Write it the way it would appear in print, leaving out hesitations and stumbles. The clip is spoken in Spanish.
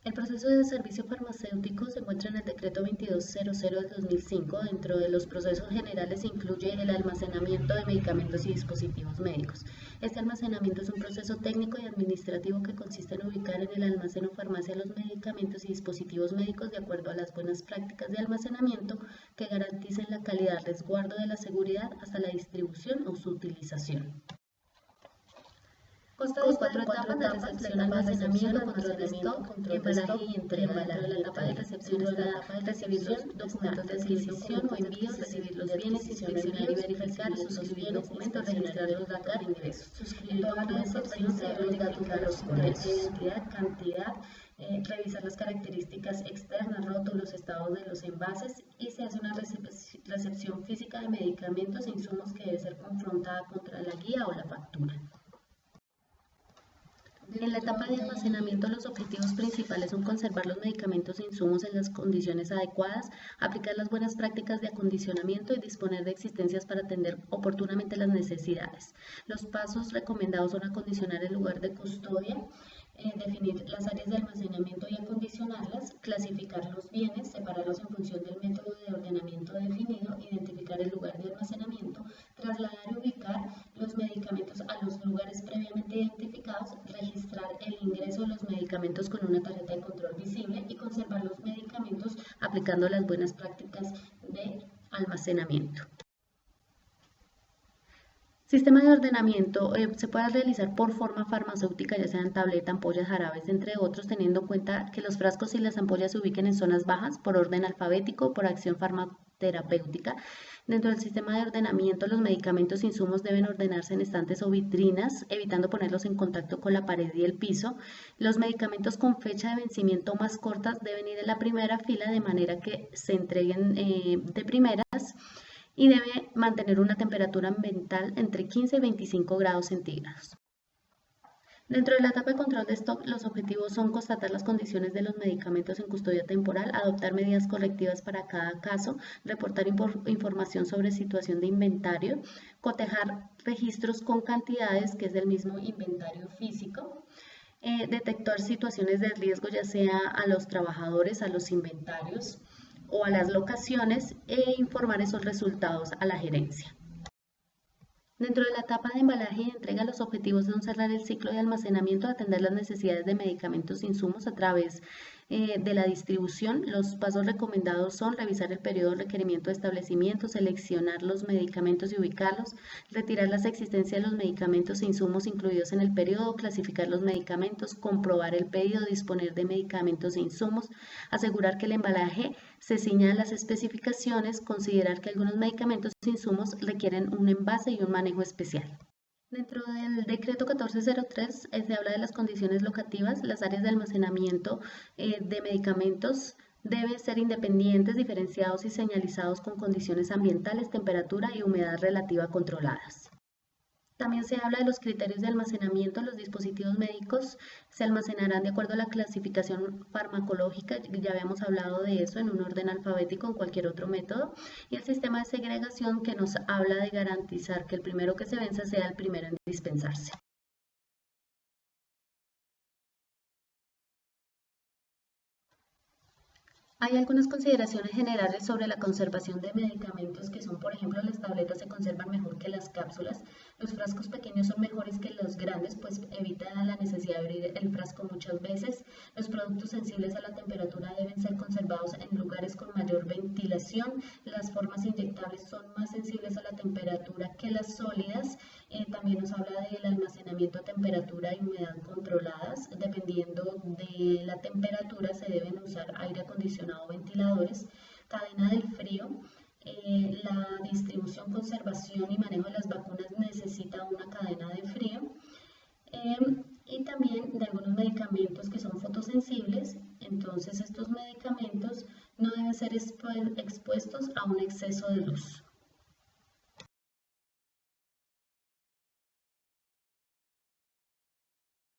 El proceso de servicio farmacéutico se encuentra en el Decreto 2200 del 2005. Dentro de los procesos generales incluye el almacenamiento de medicamentos y dispositivos médicos. Este almacenamiento es un proceso técnico y administrativo que consiste en ubicar en el almacén o farmacia los medicamentos y dispositivos médicos de acuerdo a las buenas prácticas de almacenamiento que garanticen la calidad, resguardo de la seguridad hasta la distribución o su utilización. Consta de cuatro etapas de recepción, almacenamiento, control de stock, embalaje y entrega. Dentro de la etapa de recepción está recibir los documentos de adquisición o envío, recibir los bienes, inspeccionar y verificar, suscribir documentos, registrar los datos de ingresos, suscribir documentos, registrar los datos de los ingresos, identidad, cantidad, revisar las características externas, rótulos, estados de los envases y se hace una recepción física de medicamentos e insumos que debe ser confrontada contra la guía o la factura. En la etapa de almacenamiento, los objetivos principales son conservar los medicamentos e insumos en las condiciones adecuadas, aplicar las buenas prácticas de acondicionamiento y disponer de existencias para atender oportunamente las necesidades. Los pasos recomendados son acondicionar el lugar de custodia, definir las áreas de almacenamiento y acondicionarlas, clasificar los bienes, separarlos en función del método de ordenamiento definido, identificar el lugar de almacenamiento, trasladar y ubicar los medicamentos a los lugares previamente identificados, registrar el ingreso de los medicamentos con una tarjeta de control visible y conservar los medicamentos aplicando las buenas prácticas de almacenamiento. Sistema de ordenamiento se puede realizar por forma farmacéutica, ya sea en tableta, ampollas, jarabes, entre otros, teniendo en cuenta que los frascos y las ampollas se ubiquen en zonas bajas, por orden alfabético, por acción farmacoterapéutica. Dentro del sistema de ordenamiento, los medicamentos e insumos deben ordenarse en estantes o vitrinas, evitando ponerlos en contacto con la pared y el piso. Los medicamentos con fecha de vencimiento más cortas deben ir en la primera fila, de manera que se entreguen de primeras, y debe mantener una temperatura ambiental entre 15 y 25 grados centígrados. Dentro de la etapa de control de stock, los objetivos son constatar las condiciones de los medicamentos en custodia temporal, adoptar medidas correctivas para cada caso, reportar información sobre situación de inventario, cotejar registros con cantidades, que es el mismo inventario físico, detectar situaciones de riesgo, ya sea a los trabajadores, a los inventarios o a las locaciones, e informar esos resultados a la gerencia. Dentro de la etapa de embalaje y entrega, los objetivos son cerrar el ciclo de almacenamiento, atender las necesidades de medicamentos e insumos a través de la distribución. Los pasos recomendados son revisar el periodo de requerimiento de establecimiento, seleccionar los medicamentos y ubicarlos, retirar las existencias de los medicamentos e insumos incluidos en el periodo, clasificar los medicamentos, comprobar el pedido, disponer de medicamentos e insumos, asegurar que el embalaje se ciña a las especificaciones, considerar que algunos medicamentos e insumos requieren un envase y un manejo especial. Dentro del decreto 1403 se habla de las condiciones locativas. Las áreas de almacenamiento de medicamentos deben ser independientes, diferenciados y señalizados con condiciones ambientales, temperatura y humedad relativa controladas. También se habla de los criterios de almacenamiento. Los dispositivos médicos se almacenarán de acuerdo a la clasificación farmacológica, ya habíamos hablado de eso, en un orden alfabético o en cualquier otro método, y el sistema de segregación, que nos habla de garantizar que el primero que se venza sea el primero en dispensarse. Hay algunas consideraciones generales sobre la conservación de medicamentos que son, por ejemplo, las tabletas se conservan mejor que las cápsulas, los frascos pequeños son mejores que los grandes, pues evitan la necesidad de abrir el frasco muchas veces, los productos sensibles a la temperatura deben ser conservados en lugares con mayor ventilación, las formas inyectables son más sensibles a la temperatura que las sólidas, también nos habla del almacenamiento a temperatura y humedad controladas, dependiendo de la temperatura se deben usar aire acondicionado o ventiladores, cadena del frío, la distribución, conservación y manejo de las vacunas necesita una cadena de frío, y también de algunos medicamentos que son fotosensibles. Entonces estos medicamentos no deben ser expuestos a un exceso de luz.